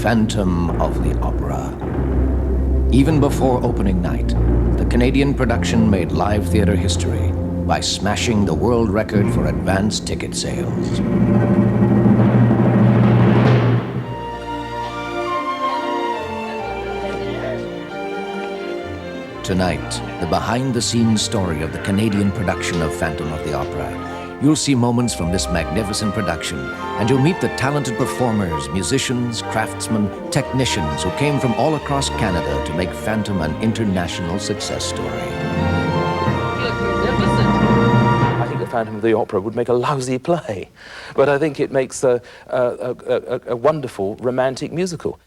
Phantom of the Opera. Even before opening night, the Canadian production made live theater history by smashing the world record for advance ticket sales. Tonight, the behind-the-scenes story of the Canadian production of Phantom of the Opera. You'll see moments from this magnificent production, and you'll meet the talented performers, musicians, craftsmen, technicians who came from all across Canada to make Phantom an international success story. I think the Phantom of the Opera would make a lousy play, but I think it makes a wonderful romantic musical.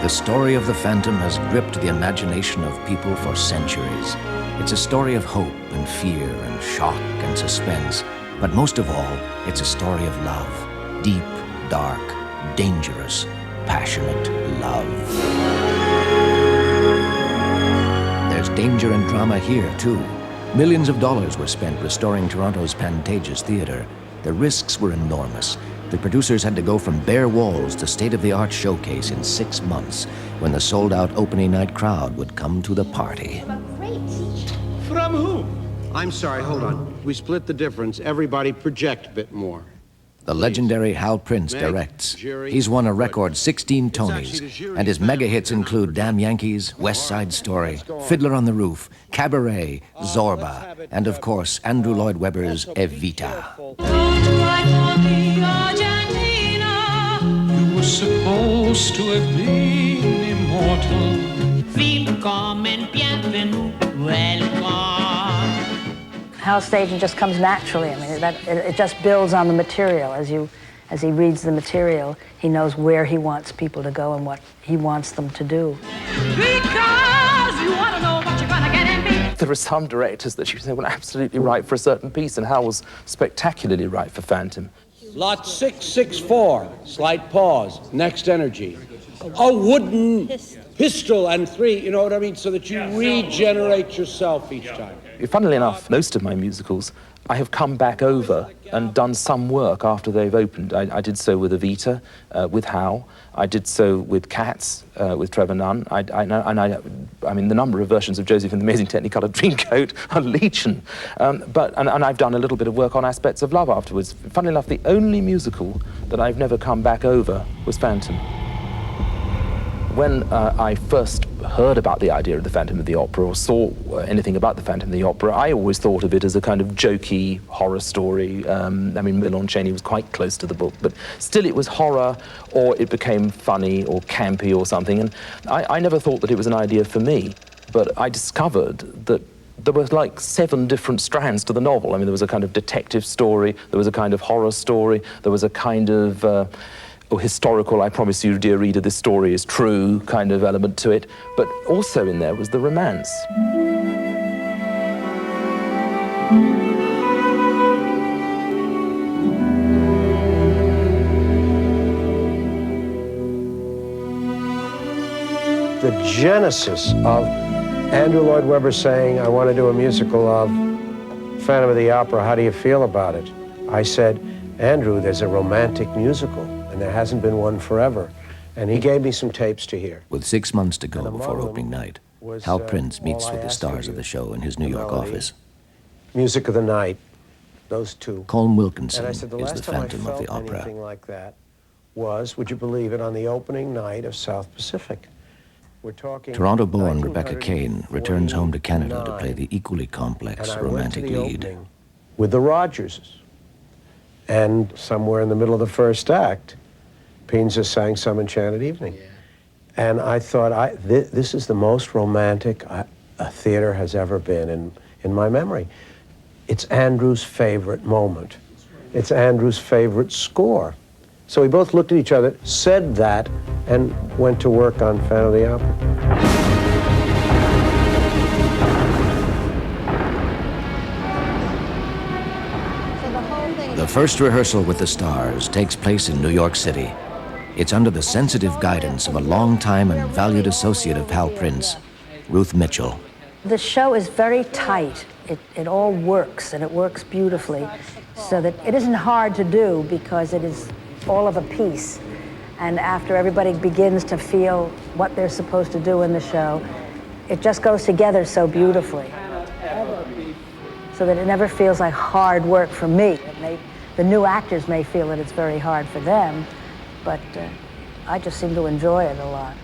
The story of the Phantom has gripped the imagination of people for centuries. It's a story of hope and fear and shock and suspense, but most of all, it's a story of love. Deep, dark, dangerous, passionate love. There's danger and drama here, too. Millions of dollars were spent restoring Toronto's Pantages Theatre. The risks were enormous. The producers had to go from bare walls to state-of-the-art showcase in 6 months, when the sold-out opening night crowd would come to the party. From whom? I'm sorry, hold on. We split the difference. Everybody project a bit more. The legendary Hal Prince directs. He's won a record 16 Tonys, and his mega hits include Damn Yankees, West Side Story, Fiddler on the Roof, Cabaret, Zorba, and of course, Andrew Lloyd Webber's Evita. You were supposed to have been immortal. Welcome. Hal's staging just comes naturally. I mean, it just builds on the material. As he reads the material, he knows where he wants people to go and what he wants them to do. Because you want to know what you're gonna get in me. There are some directors that you say were absolutely right for a certain piece, and Hal was spectacularly right for Phantom. Lot 664, slight pause, next energy. A wooden pistol and 3, you know what I mean? So that you regenerate yourself each time. Funnily enough, most of my musicals, I have come back over and done some work after they've opened. I did so with Evita, with Hal. I did so with Cats, with Trevor Nunn. I mean, the number of versions of Josie and the Amazing Technicolor Dreamcoat are legion. And I've done a little bit of work on Aspects of Love afterwards. Funnily enough, the only musical that I've never come back over was Phantom. When I first heard about the idea of the Phantom of the Opera or saw anything about the Phantom of the Opera, I always thought of it as a kind of jokey horror story. I mean, Lon Chaney was quite close to the book, but still it was horror, or it became funny or campy or something. And I never thought that it was an idea for me, but I discovered that there were like 7 different strands to the novel. I mean, there was a kind of detective story, there was a kind of horror story, there was a kind of historical, I promise you, dear reader, this story is true kind of element to it, but also in there was the romance. The genesis of Andrew Lloyd Webber saying, I want to do a musical of Phantom of the Opera, how do you feel about it? I said, Andrew, there's a romantic musical. And there hasn't been one forever. And he gave me some tapes to hear. With 6 months to go before opening night, Hal Prince meets with the stars of the show in his New York office. Music of the Night, those two. Colm Wilkinson And I said, the is last the time Phantom I of the felt Opera. anything like that was, would you believe it, on the opening night of South Pacific. We're talking Toronto-born Rebecca Kane returns home to Canada to play the equally complex romantic lead. With the Rogerses. And somewhere in the middle of the first act, Pinza sang Some Enchanted Evening. Yeah. And I thought, this is the most romantic a theater has ever been in my memory. It's Andrew's favorite moment. It's Andrew's favorite score. So we both looked at each other, said that, and went to work on Phantom of the Opera. The first rehearsal with the stars takes place in New York City. It's under the sensitive guidance of a longtime and valued associate of Hal Prince, Ruth Mitchell. The show is very tight. It all works, and it works beautifully, so that it isn't hard to do because it is all of a piece. And after everybody begins to feel what they're supposed to do in the show, it just goes together so beautifully. So that it never feels like hard work for me. The new actors may feel that it's very hard for them, but I just seem to enjoy it a lot.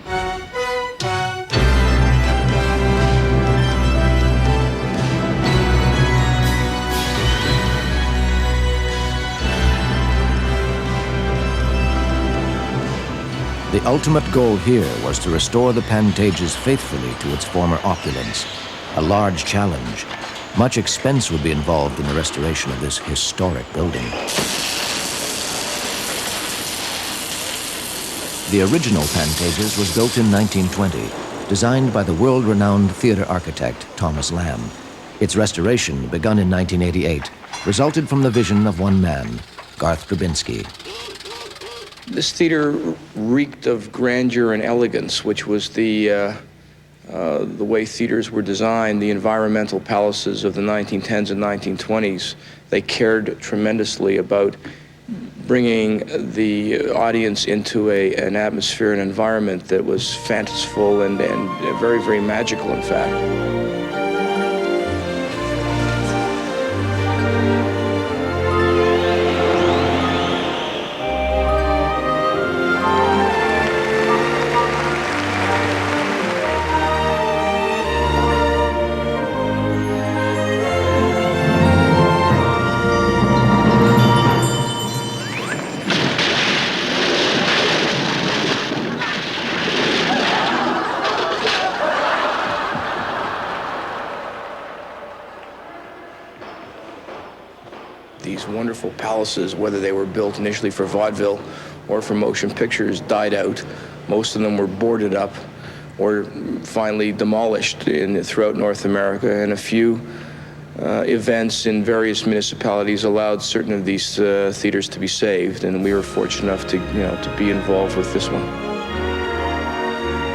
The ultimate goal here was to restore the Pantages faithfully to its former opulence, a large challenge. Much expense would be involved in the restoration of this historic building. The original Pantages was built in 1920, designed by the world-renowned theater architect Thomas Lamb. Its restoration, begun in 1988, resulted from the vision of one man, Garth Drabinsky. This theater reeked of grandeur and elegance, which was the way theaters were designed, the environmental palaces of the 1910s and 1920s. They cared tremendously about bringing the audience into an atmosphere, an environment that was fanciful and very, very magical, in fact. These wonderful palaces, whether they were built initially for vaudeville or for motion pictures, died out. Most of them were boarded up or finally demolished throughout North America, and a few events in various municipalities allowed certain of these theaters to be saved, and we were fortunate enough to be involved with this one.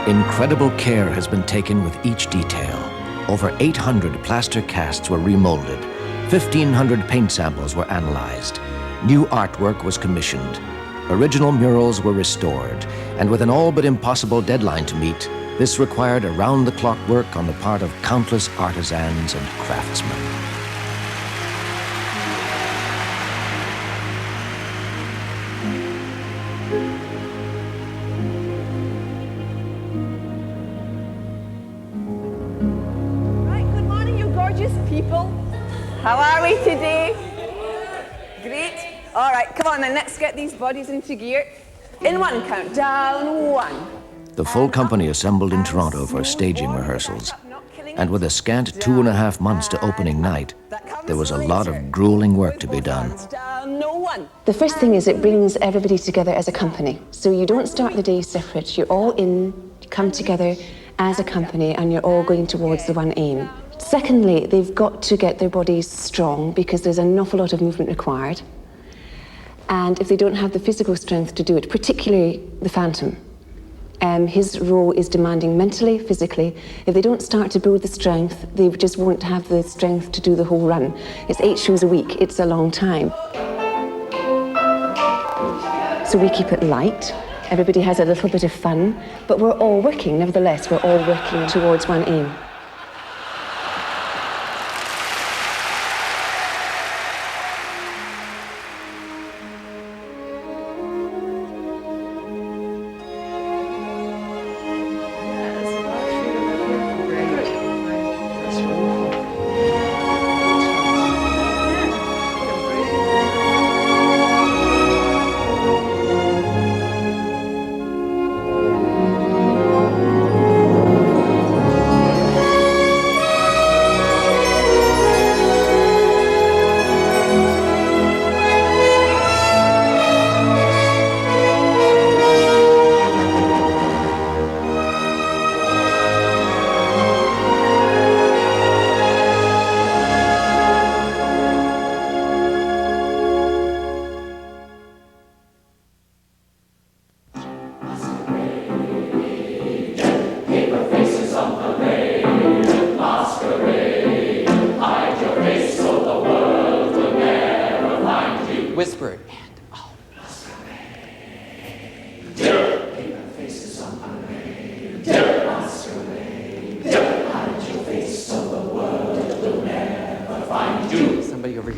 Incredible care has been taken with each detail. Over 800 plaster casts were remolded. 1,500 paint samples were analyzed. New artwork was commissioned. Original murals were restored. And with an all but impossible deadline to meet, this required around-the-clock work on the part of countless artisans and craftsmen. Right, good morning, you gorgeous people. How are we today? Great. All right, come on then, let's get these bodies into gear. In one count, down one. The full company assembled in Toronto for staging rehearsals. And with a scant 2.5 months to opening night, there was a lot of grueling work to be done. The first thing is it brings everybody together as a company. So you don't start the day separate. You're all in, you come together as a company, and you're all going towards the one aim. Secondly, they've got to get their bodies strong because there's an awful lot of movement required. And if they don't have the physical strength to do it, particularly the Phantom, his role is demanding mentally, physically. If they don't start to build the strength, they just won't have the strength to do the whole run. It's 8 shows a week, it's a long time. So we keep it light. Everybody has a little bit of fun, but we're all working, nevertheless, we're all working towards one aim.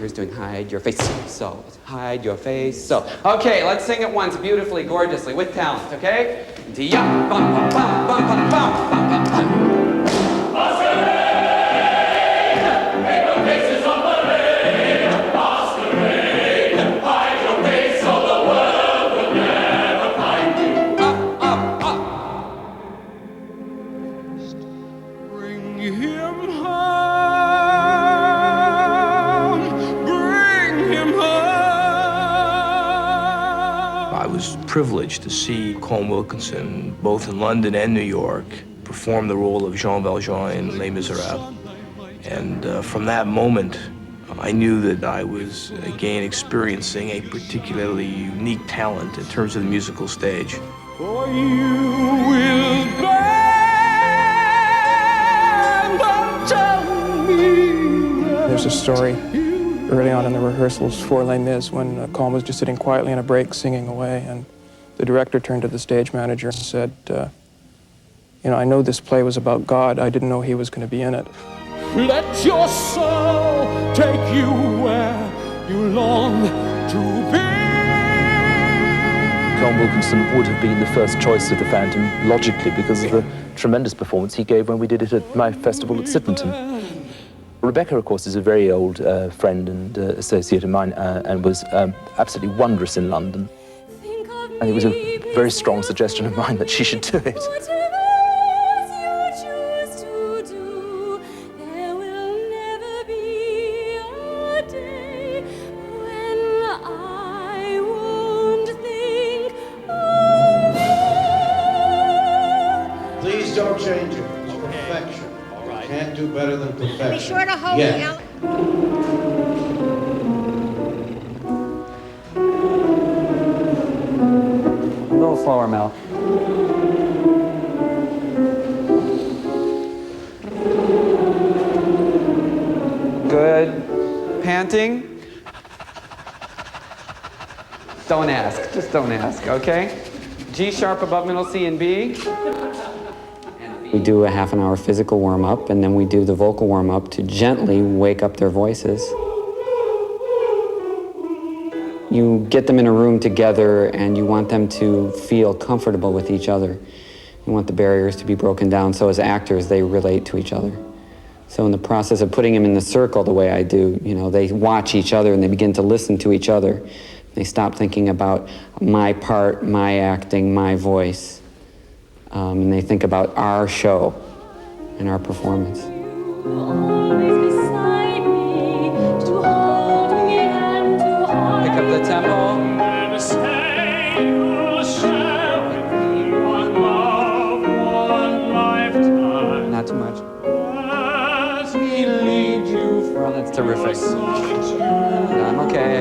here's doing hide your face, so, hide your face, so. Okay, let's sing it once beautifully, gorgeously, with talent, okay? Dione, bum, bum, bum, bum, bum, bum, bum, bum, bum. I was privileged to see Colm Wilkinson, both in London and New York, perform the role of Jean Valjean in Les Miserables. And from that moment, I knew that I was again experiencing a particularly unique talent in terms of the musical stage. For you will bend and tell me. There's a story early on in the rehearsals for Les Mis when Colm was just sitting quietly in a break singing away, and the director turned to the stage manager and said, you know, I know this play was about God. I didn't know he was going to be in it. Let your soul take you where you long to be. Colm Wilkinson would have been the first choice of the Phantom, logically, because of the tremendous performance he gave when we did it at my festival at Sydmonton. Rebecca, of course, is a very old friend and associate of mine, and was absolutely wondrous in London. And it was a very strong suggestion of mine that she should do it. Please don't change it. It's perfection. All right. Can't do better than perfection. Be sure to hold yes. me out. A little slower, Mel. Good. Panting. Don't ask. Just don't ask, okay? G sharp above middle C and B. We do a half-an-hour physical warm-up, and then we do the vocal warm-up to gently wake up their voices. You get them in a room together, and you want them to feel comfortable with each other. You want the barriers to be broken down, so as actors, they relate to each other. So in the process of putting them in the circle the way I do, you know, they watch each other and they begin to listen to each other. They stop thinking about my part, my acting, my voice. And they think about our show and our performance. Pick up the tempo. Not too much. Oh, that's terrific. I'm okay.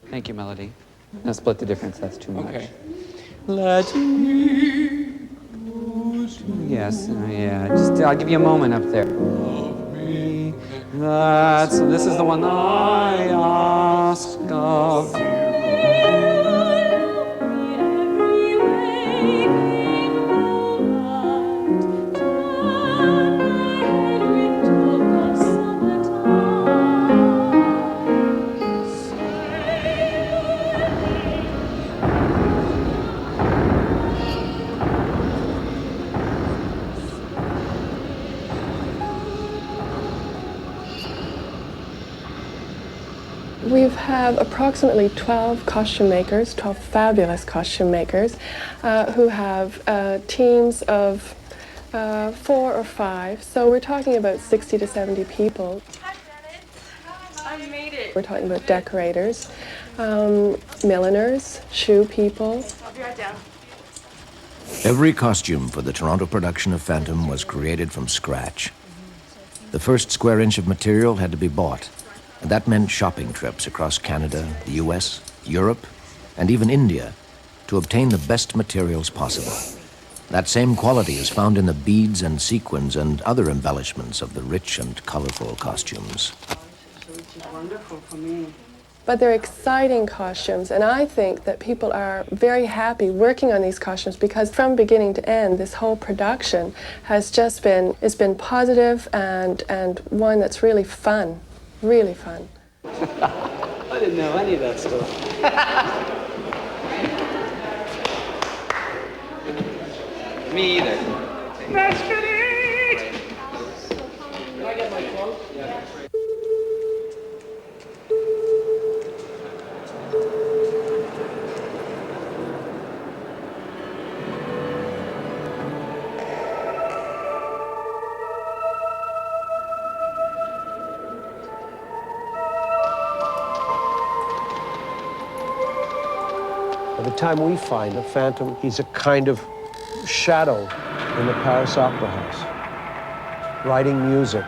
Thank you, Melody. Now split the difference, that's too much. Okay. Let me go to yes, yeah, just I'll give you a moment up there. So this is the one I ask of you. We have approximately 12 costume makers, 12 fabulous costume makers, who have teams of 4 or 5. So we're talking about 60 to 70 people. Hi, Janet. I made it. We're talking about decorators, milliners, shoe people. I'll be right down. Every costume for the Toronto production of Phantom was created from scratch. The first square inch of material had to be bought, and that meant shopping trips across Canada, the US, Europe, and even India to obtain the best materials possible. That same quality is found in the beads and sequins and other embellishments of the rich and colorful costumes. wonderful for me. But they're exciting costumes, and I think that people are very happy working on these costumes because from beginning to end, this whole production has just been, it's been positive and one that's really fun, really fun. I didn't know any of that stuff. Me either. Let's get it! Can I get my quote? Yeah. By the time we find the Phantom, he's a kind of shadow in the Paris Opera House, writing music.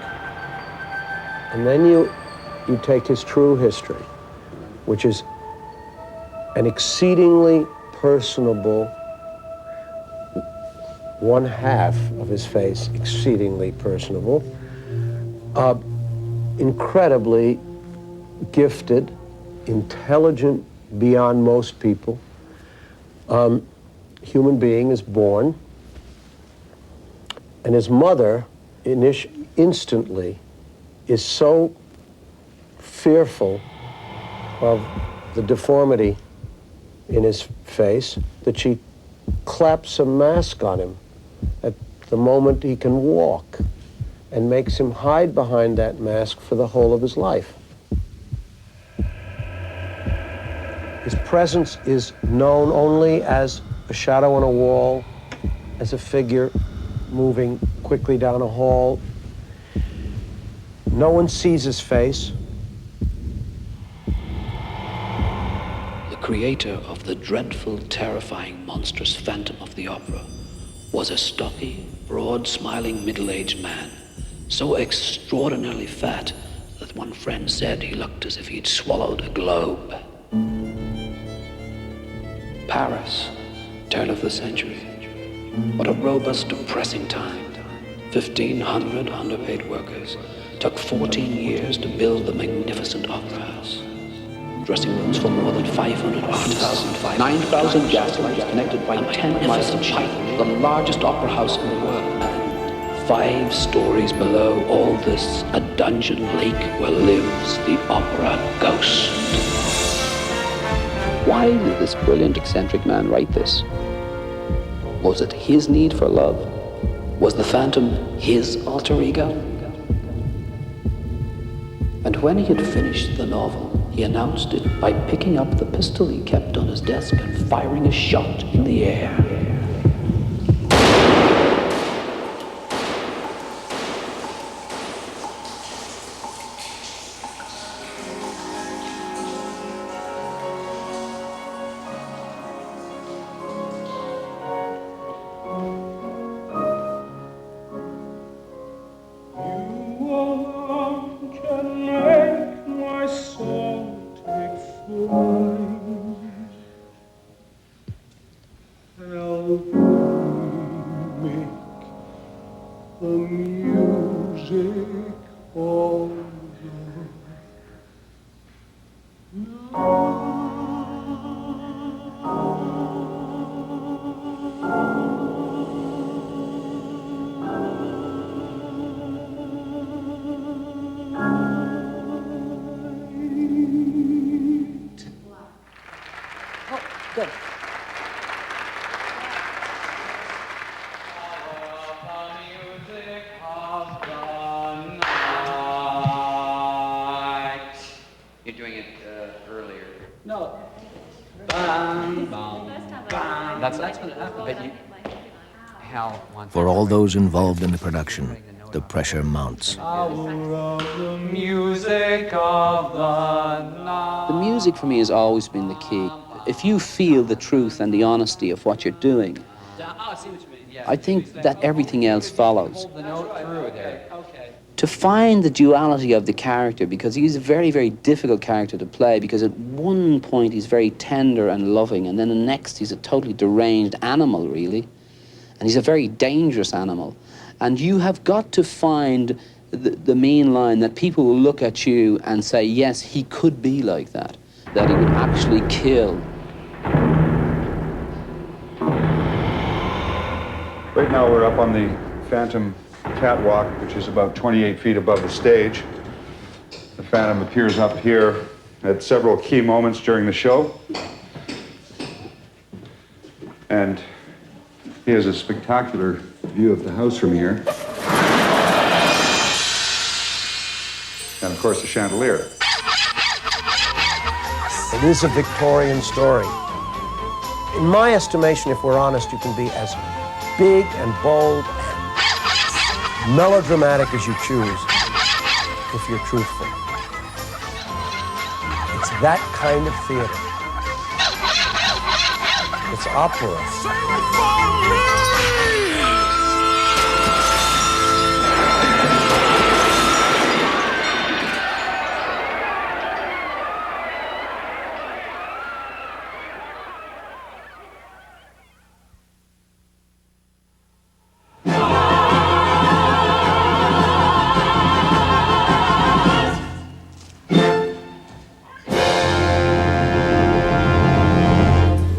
And then you take his true history, which is an exceedingly personable, one half of his face, exceedingly personable, incredibly gifted, intelligent beyond most people. Human being is born, and his mother instantly is so fearful of the deformity in his face that she claps a mask on him at the moment he can walk and makes him hide behind that mask for the whole of his life. His presence is known only as a shadow on a wall, as a figure moving quickly down a hall. No one sees his face. The creator of the dreadful, terrifying, monstrous Phantom of the Opera was a stocky, broad-smiling, middle-aged man, so extraordinarily fat that one friend said he looked as if he'd swallowed a globe. Paris, turn of the century. What a robust, depressing time. 1,500 underpaid workers. Took 14 years to build the magnificent opera house. Dressing rooms for more than 500 artists. 9,000 gas lights connected by 10 miles of pipe. The largest opera house in the world. And 5 stories below all this, a dungeon lake where lives the opera ghost. Why did this brilliant, eccentric man write this? Was it his need for love? Was the Phantom his alter ego? And when he had finished the novel, he announced it by picking up the pistol he kept on his desk and firing a shot in the air. Good. You're doing it earlier. No. That's what happened. But you, Hal wants. For all those involved in the production, the pressure mounts. The music of the night. The music for me has always been the key. If you feel the truth and the honesty of what you're doing, I think that everything else follows. Hold the note through there. Okay. To find the duality of the character, because he's a very, very difficult character to play, because at one point he's very tender and loving, and then the next he's a totally deranged animal, really. And he's a very dangerous animal. And you have got to find the main line, that people will look at you and say, yes, he could be like that he would actually kill. Right now we're up on the Phantom catwalk, which is about 28 feet above the stage. The Phantom appears up here at several key moments during the show. And he has a spectacular view of the house from here. And of course the chandelier. It is a Victorian story. In my estimation, if we're honest, you can be as big and bold and melodramatic as you choose if you're truthful. It's that kind of theater. It's opera.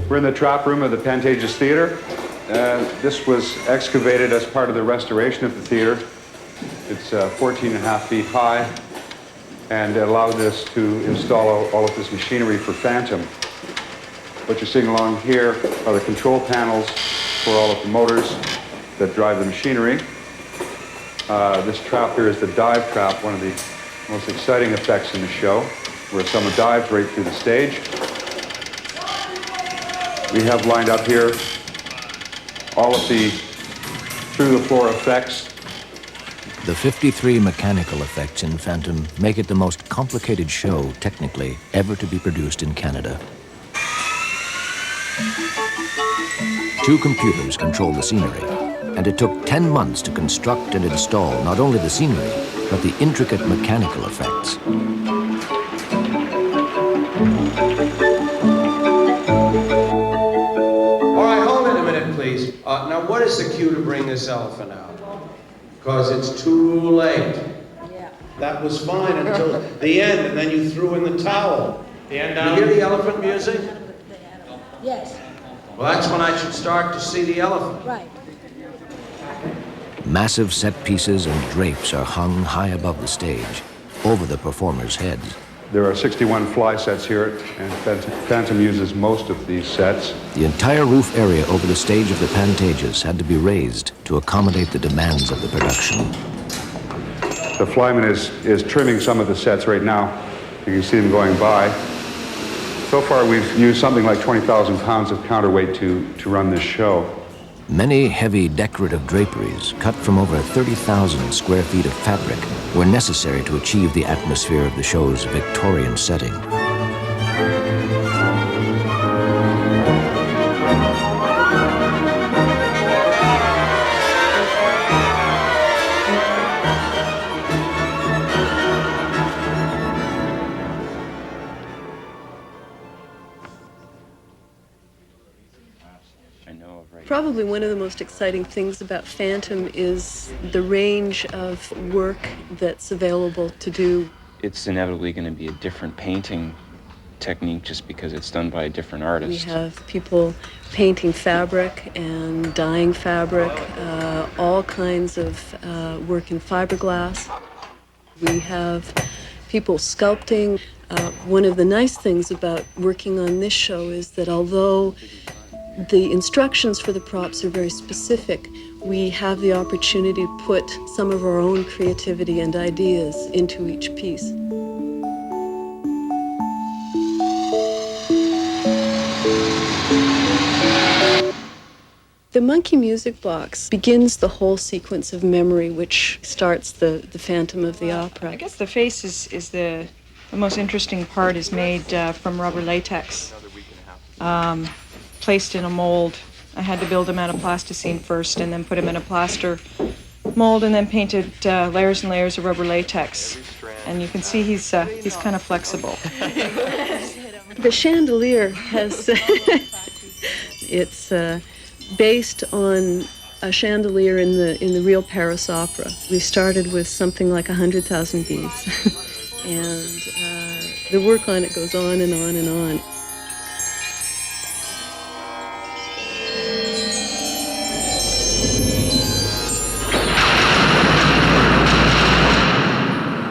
We're in the trap room of the Pantages Theater. This was excavated as part of the restoration of the theater. It's 14.5 feet high, and it allowed us to install all of this machinery for Phantom. What you're seeing along here are the control panels for all of the motors that drive the machinery. This trap here is the dive trap, one of the most exciting effects in the show, where someone dives right through the stage. We have lined up here all of the through-the-floor effects. The 53 mechanical effects in Phantom make it the most complicated show, technically, ever to be produced in Canada. 2 computers control the scenery, and it took 10 months to construct and install not only the scenery, but the intricate mechanical effects. Please. Now, what is the cue to bring this elephant out? Because it's too late. Yeah. That was fine until the end, and then you threw in the towel. The end You hear the elephant music? Yes. Well, that's when I should start to see the elephant. Right. Massive set pieces and drapes are hung high above the stage, over the performers' heads. There are 61 fly sets here, and Phantom uses most of these sets. The entire roof area over the stage of the Pantages had to be raised to accommodate the demands of the production. The flyman is trimming some of the sets right now. You can see them going by. So far, we've used something like 20,000 pounds of counterweight to run this show. Many heavy decorative draperies, cut from over 30,000 square feet of fabric, were necessary to achieve the atmosphere of the show's Victorian setting. Probably one of the most exciting things about Phantom is the range of work that's available to do. It's inevitably going to be a different painting technique just because it's done by a different artist. We have people painting fabric and dyeing fabric, all kinds of work in fiberglass. We have people sculpting. One of the nice things about working on this show is that although the instructions for the props are very specific, we have the opportunity to put some of our own creativity and ideas into each piece. The monkey music box begins the whole sequence of memory, which starts the Phantom of the Opera. I guess the face is the most interesting part, is made from rubber latex. Placed in a mold. I had to build him out of plasticine first and then put him in a plaster mold and then painted layers and layers of rubber latex. And you can see he's kind of flexible. The chandelier has, it's based on a chandelier in the real Paris Opera. We started with something like 100,000 beads, and the work on it goes on and on and on.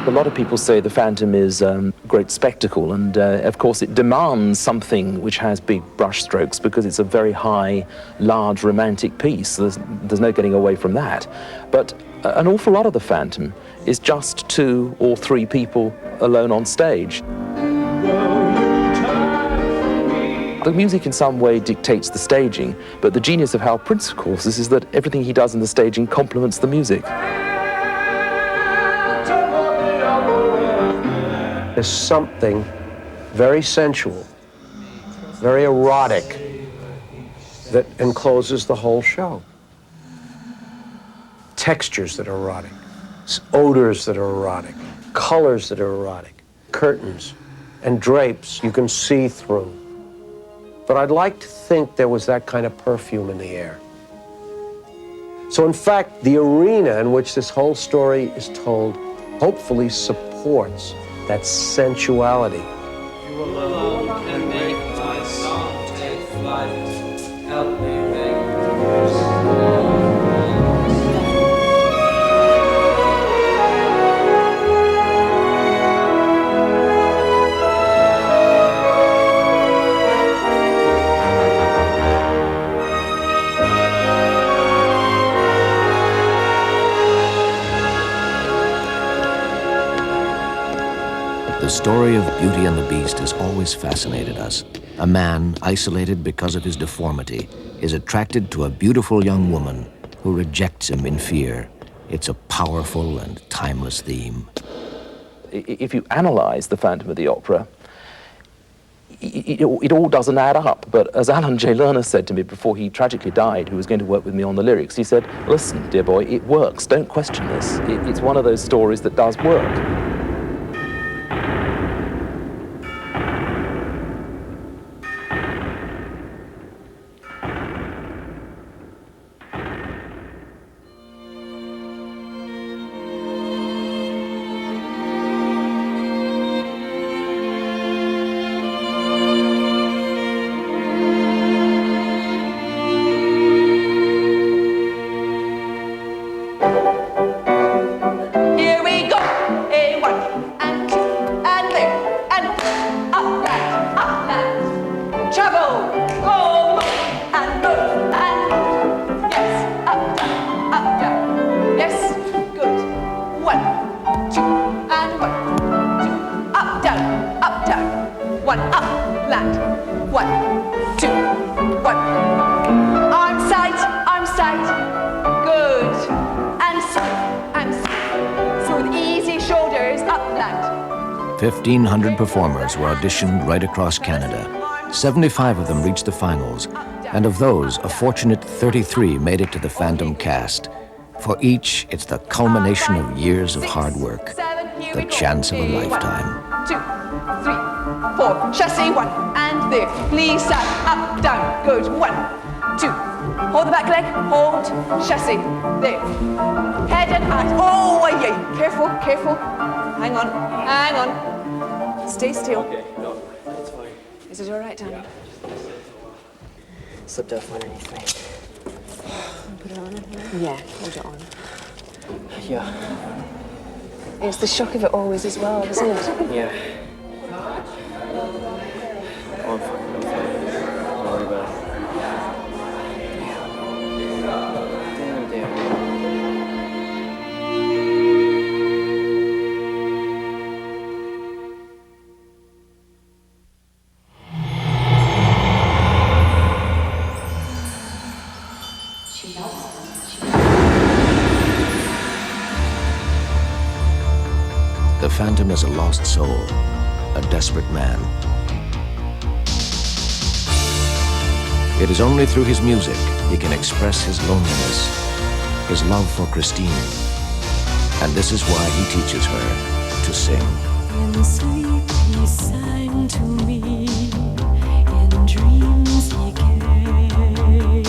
A lot of people say the Phantom is a great spectacle, and of course it demands something which has big brush strokes because it's a very high, large, romantic piece. There's no getting away from that. But an awful lot of the Phantom is just 2 or 3 people alone on stage. The music in some way dictates the staging, but the genius of Hal Prince, of course, is that everything he does in the staging complements the music. There's something very sensual, very erotic, that encloses the whole show. Textures that are erotic, odors that are erotic, colors that are erotic, curtains and drapes you can see through. But I'd like to think there was that kind of perfume in the air. So in fact, the arena in which this whole story is told hopefully supports that sensuality. You alone can make my song take flight. Help me make The story of Beauty and the Beast has always fascinated us. A man, isolated because of his deformity, is attracted to a beautiful young woman who rejects him in fear. It's a powerful and timeless theme. If you analyze the Phantom of the Opera, it all doesn't add up. But as Alan J. Lerner said to me before he tragically died, who was going to work with me on the lyrics, he said, "Listen, dear boy, it works. Don't question this. It's one of those stories that does work." Arm side, good, and smooth, easy shoulders, up, land. 1,500 performers were auditioned right across Canada. 75 of them reached the finals, and of those, a fortunate 33 made it to the Phantom cast. For each, it's the culmination of years of hard work, the chance of a lifetime. 2, 3, 4, chassis, 1, and there. Please stand, up, down, good, 1, 2. Hold the back leg, hold, chassis, there. Head and eyes, oh, yeah, careful, careful. Hang on, hang on. Stay still. Okay, no, it's fine. Is it all right, Danny? Slipped out from underneath me. Put it on in here? Yeah, hold it on. Yeah. It's the shock of it always as well, isn't it? Yeah. Oh, I'm fine. I'm fine. Don't worry about it. Damn. The Phantom is a lost soul, a desperate man. It is only through his music he can express his loneliness, his love for Christine. And this is why he teaches her to sing. In sleep he sang to me, in dreams he came.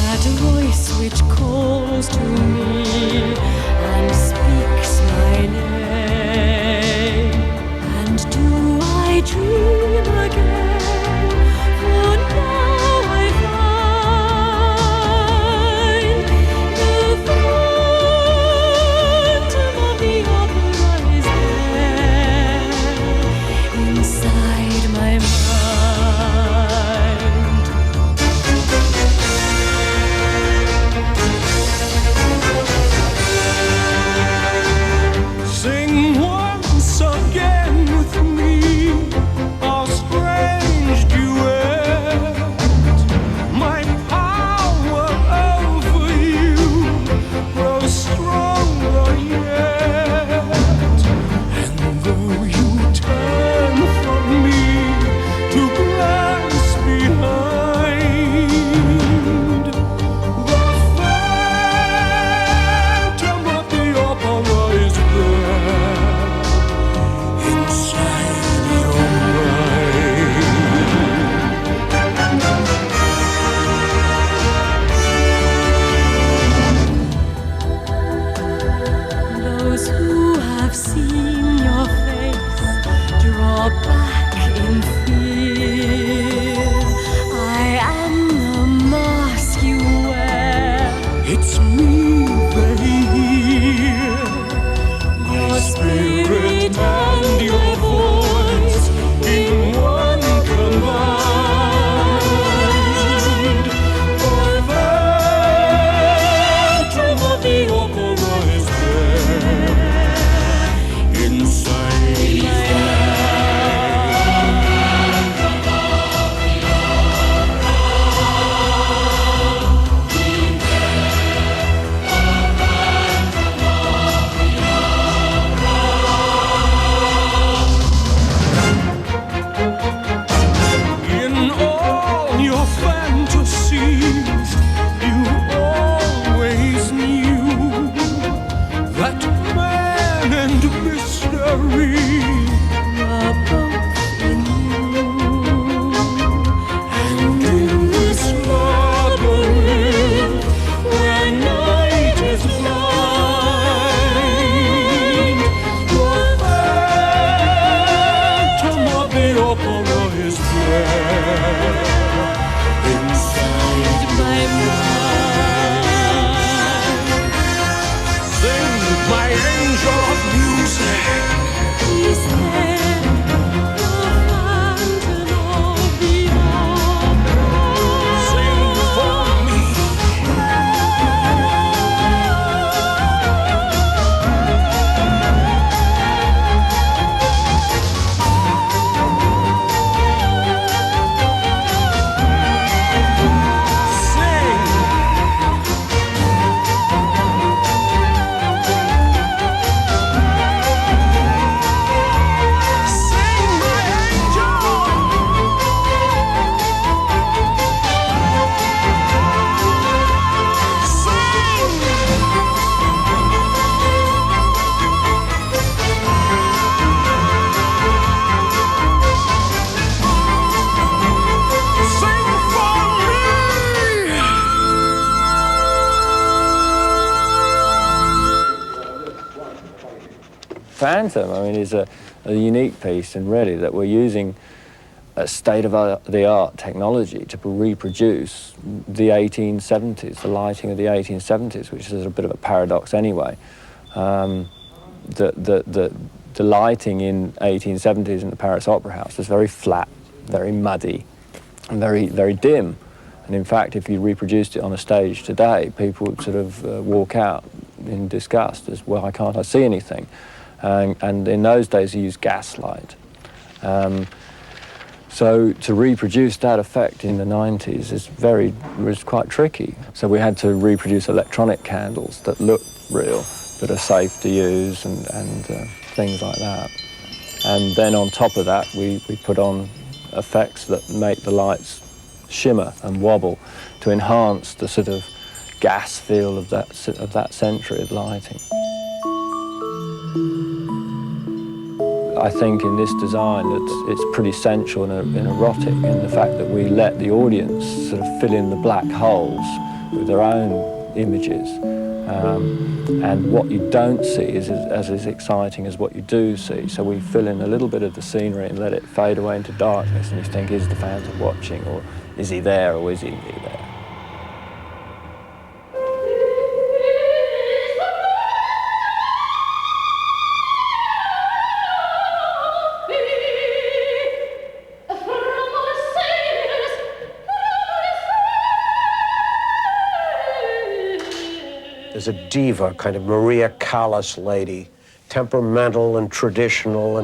That voice which which calls to me and speaks my name. And do I dream again? For now I find the phantom of the opera is there inside my mind. Sing once again with me our strange duet. My power over you grows stronger yet. And though you turn from me to glance behind, the phantom of the opera is there inside your Those who have seen your face draw back in fear. I am the mask you wear. It's me they hear. My spirit and your voice in one combined. The phantom of the opera is there inside your In all your fantasies, you always knew that man and mystery Were both in you. and in this labyrinth where night is blind, the phantom of the opera is there inside my mind. Sing, my angel of music. He's there, the phantom of the opera. Sing for me. Sing. Sing, my angel. Sing for me. Phantom, I mean, is a unique piece, and really that we're using a state-of-the-art technology to reproduce the 1870s, the lighting of the 1870s, which is a bit of a paradox anyway. The lighting in 1870s in the Paris Opera House was very flat, very muddy, and very dim. And in fact, if you reproduced it on a stage today, people would sort of walk out in disgust as, well, why can't I see anything? And in those days, you used gaslight. So to reproduce that effect in the 90s was quite tricky. So we had to reproduce electronic candles that look real, that are safe to use, and things like that. And then on top of that, we put on effects that make the lights shimmer and wobble to enhance the sort of gas feel of that century of lighting. I think in this design that it's pretty sensual and erotic in the fact that we let the audience sort of fill in the black holes with their own images. And what you don't see is as exciting as what you do see. So we fill in a little bit of the scenery and let it fade away into darkness, and you think, is the phantom watching, or is he there, or is he there? There's a diva, kind of Maria Callas lady, temperamental and traditional,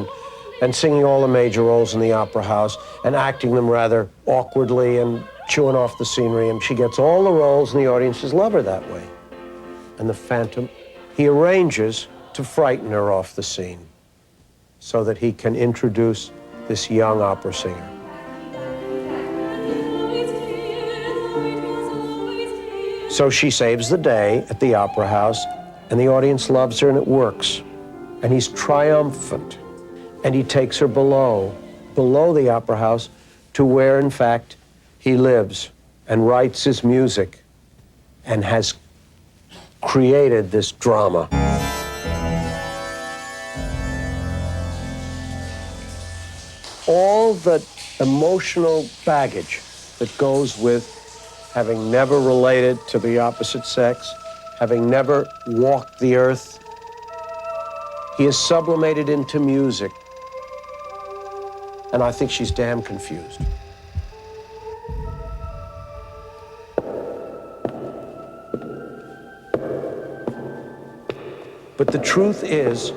and singing all the major roles in the opera house and acting them rather awkwardly and chewing off the scenery. And she gets all the roles, and the audiences love her that way. And the Phantom, he arranges to frighten her off the scene so that he can introduce this young opera singer. So she saves the day at the opera house, and the audience loves her, and it works. And he's triumphant. And he takes her below the opera house, to where, in fact, he lives and writes his music and has created this drama. All the emotional baggage that goes with having never related to the opposite sex, having never walked the earth, he is sublimated into music. And I think she's damn confused. But the truth is,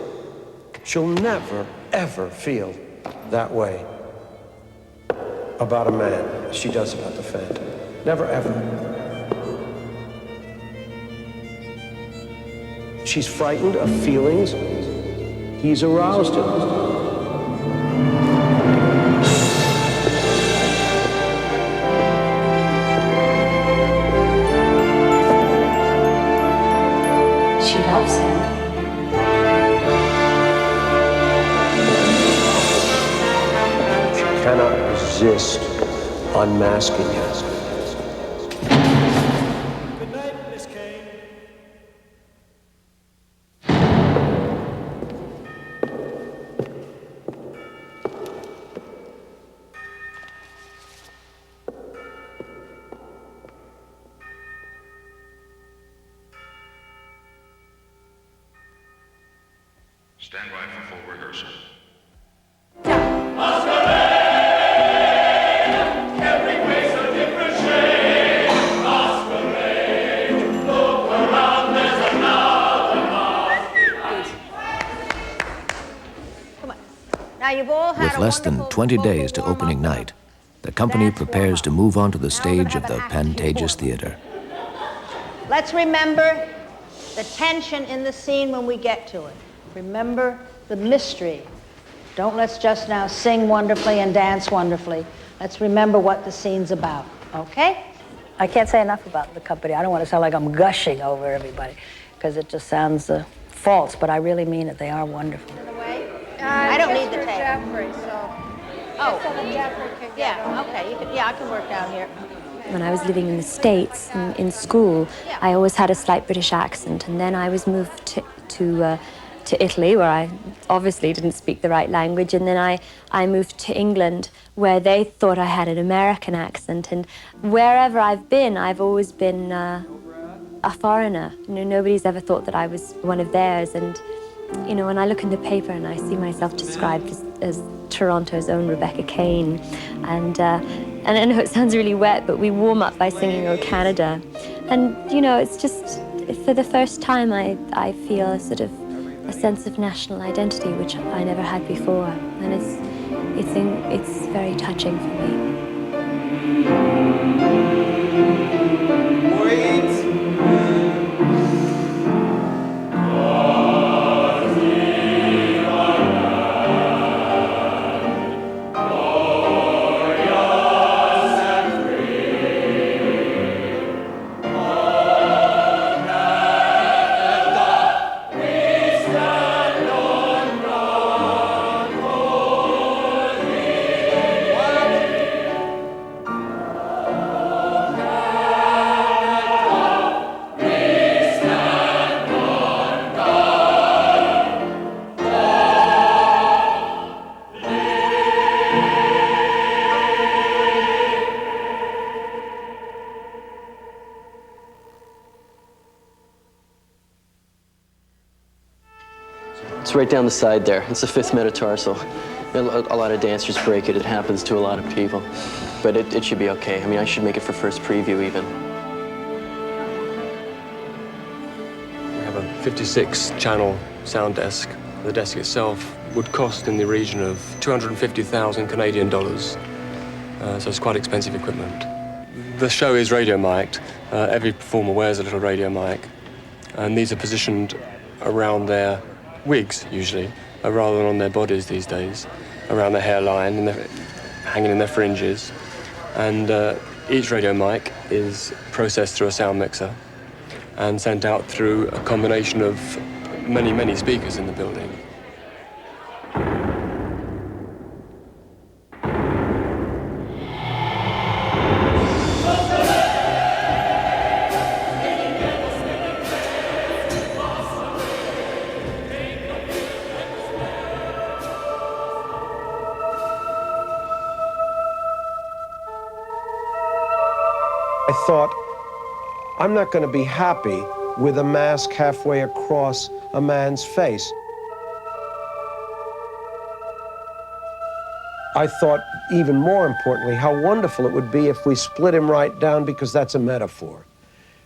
she'll never, ever feel that way about a man as she does about the Phantom. Never, ever. She's frightened of feelings he's aroused in. She loves him. She cannot resist unmasking him. Stand by for full rehearsal. Now you've all had With less than 20 days to opening night, the company prepares to move onto the stage of the Pantages Theater. Let's remember the tension in the scene when we get to it. Remember the mystery. Don't let's just now sing wonderfully and dance wonderfully. Let's remember what the scene's about, okay? I can't say enough about the company. I don't want to sound like I'm gushing over everybody, because it just sounds false, but I really mean it. They are wonderful. I don't need the tape. Jeffrey, so. Oh. So that Jeffrey can get Yeah, okay, I can work down here. When I was living in the States, in school, I always had a slight British accent, and then I was moved to Italy, where I obviously didn't speak the right language, and then I moved to England, where they thought I had an American accent, and wherever I've been, I've always been a foreigner. You know, nobody's ever thought that I was one of theirs, and you know, when I look in the paper and I see myself described as Toronto's own Rebecca Kane, and I know it sounds really wet, but we warm up by singing "Oh Canada," and you know, it's just for the first time I feel a sort of a sense of national identity, which I never had before, and it's very touching for me. It's right down the side there. It's the 5th metatarsal. A lot of dancers break it. It happens to a lot of people. But it should be okay. I mean, I should make it for first preview even. We have a 56-channel sound desk. The desk itself would cost in the region of 250,000 Canadian dollars. So it's quite expensive equipment. The show is radio mic'd. Every performer wears a little radio mic. And these are positioned around their wigs, usually, rather than on their bodies these days, around their hairline and hanging in their fringes. And each radio mic is processed through a sound mixer and sent out through a combination of many, many speakers in the building. I thought, I'm not going to be happy with a mask halfway across a man's face. I thought, even more importantly, how wonderful it would be if we split him right down, because that's a metaphor.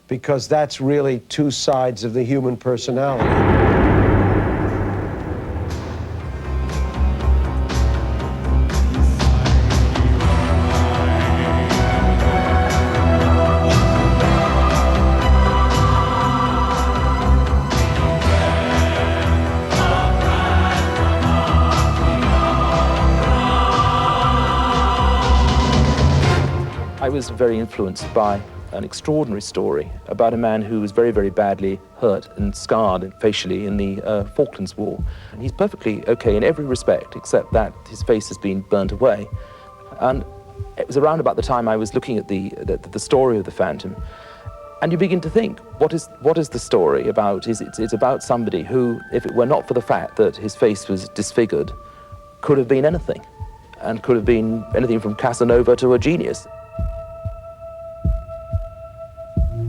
Because that's really two sides of the human personality. I was very influenced by an extraordinary story about a man who was very, very badly hurt and scarred facially in the Falklands War. And he's perfectly okay in every respect, except that his face has been burnt away. And it was around about the time I was looking at the story of the Phantom. And you begin to think, what is the story about? It's about somebody who, if it were not for the fact that his face was disfigured, could have been anything. And could have been anything from Casanova to a genius.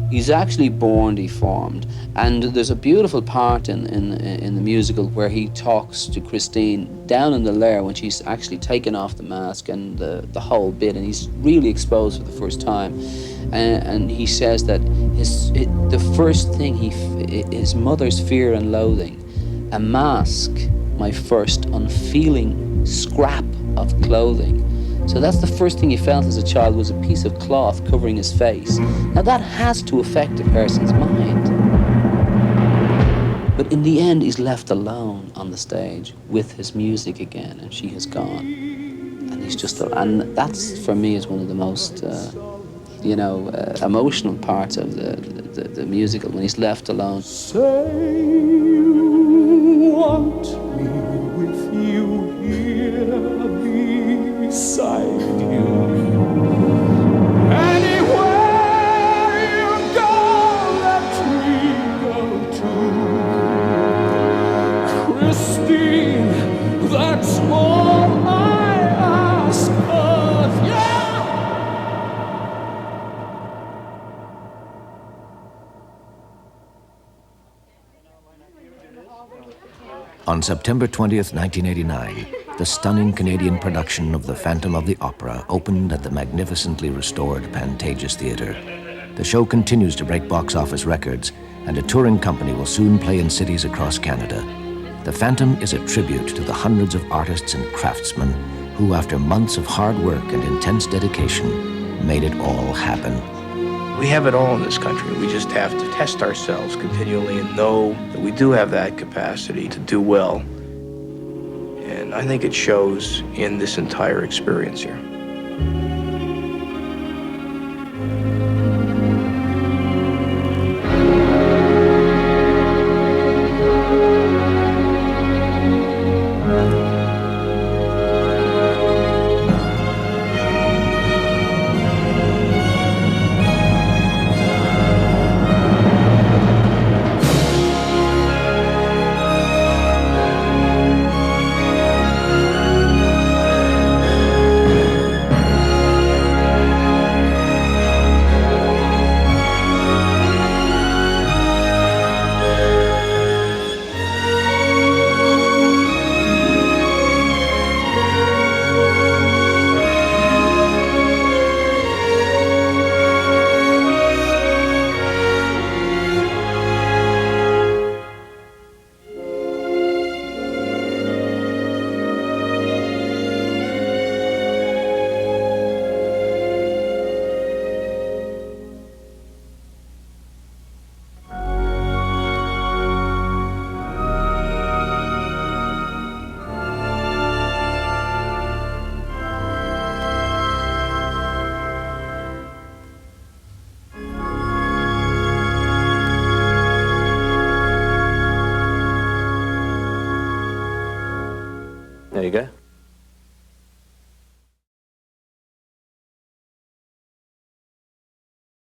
He's actually born deformed, and there's a beautiful part in the musical where he talks to Christine down in the lair when she's actually taken off the mask and the whole bit, and he's really exposed for the first time, and he says that the first thing his mother's fear and loathing, a mask, my first unfeeling scrap of clothing. So that's the first thing he felt as a child, was a piece of cloth covering his face. Now that has to affect a person's mind. But in the end, he's left alone on the stage with his music again, and she has gone. And he's just, and that's for me is one of the most, emotional parts of the musical, when he's left alone. Say you want me with you here beside you. Anywhere you go, let me go too. Christine, that's all I ask of you. On September 20th, 1989, the stunning Canadian production of The Phantom of the Opera opened at the magnificently restored Pantages Theatre. The show continues to break box office records, and a touring company will soon play in cities across Canada. The Phantom is a tribute to the hundreds of artists and craftsmen who, after months of hard work and intense dedication, made it all happen. We have it all in this country. We just have to test ourselves continually and know that we do have that capacity to do well. And I think it shows in this entire experience here. There you go.